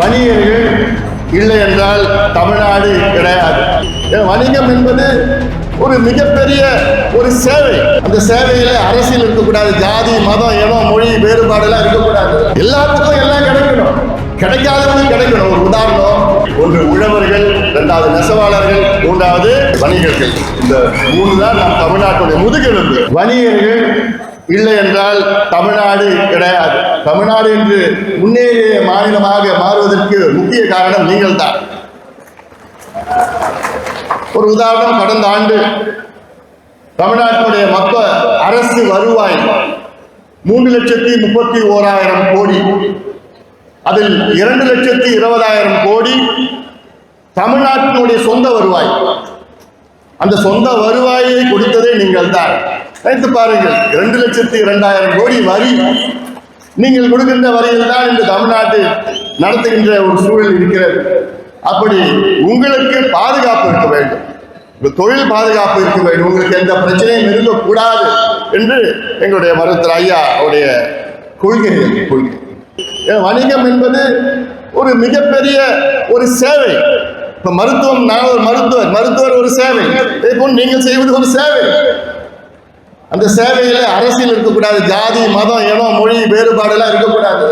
வணிகர்கள் இல்லை என்றால் தமிழ்நாடு கிடையாது. வணிகம் என்பது ஒரு மிகப்பெரிய ஒரு சேவை. அந்த சேவையில அரசியல் இருக்கக்கூடாது, ஜாதி மதம் இனம் மொழி வேறுபாடெல்லாம் இருக்கக்கூடாது. எல்லாத்துக்கும் எல்லாம் கிடைக்கணும், கிடைக்காதவங்களும் கிடைக்கணும். ஒரு உதாரணம், ஒன்று உழவர்கள், இரண்டாவது நெசவாளர்கள், மூன்றாவது வணிகர்கள். இந்த மூணு தான் நம் தமிழ்நாட்டுடைய முதுகெலும்பு. வணிகர்கள் இல்லை என்றால் தமிழ்நாடு கிடையாது. தமிழ்நாடு என்று முன்னேறிய மாநிலமாக மாறுவதற்கு முக்கிய காரணம் நீங்கள் தான். ஒரு உதாரணம், கடந்த ஆண்டு தமிழ்நாட்டுடைய மொத்த அரசு வருவாய் 3,31,000 கோடி. அதில் 2,20,000 கோடி தமிழ்நாட்டினுடைய சொந்த வருவாய். அந்த சொந்த வருவாயை கொடுத்ததே நீங்கள் தான். நினைத்து பாருங்கள், 2,02,000 கோடி வரி நீங்கள் கொடுக்கின்ற வரியில் தான் இந்த தமிழ்நாட்டு நடத்துகின்ற ஒரு சூழல் இருக்கிறது. அப்படி உங்களுக்கு பாதுகாப்பு இருக்க வேண்டும், தொழில் பாதுகாப்பு இருக்க வேண்டும், உங்களுக்கு எந்த பிரச்சனையும் இருக்கக்கூடாது என்று எங்களுடைய மருத்துவர் ஐயா அவருடைய கொள்கை. வணிகம் என்பது ஒரு மிகப்பெரிய ஒரு சேவை. இப்ப மருத்துவம், நான் ஒரு மருத்துவர் ஒரு சேவை, இதே போல் நீங்கள் செய்வது ஒரு சேவை. அந்த சேவையில அரசியல் இருக்கக்கூடாது, ஜாதி மதம் இனம் மொழி வேறுபாடெல்லாம் இருக்கக்கூடாது.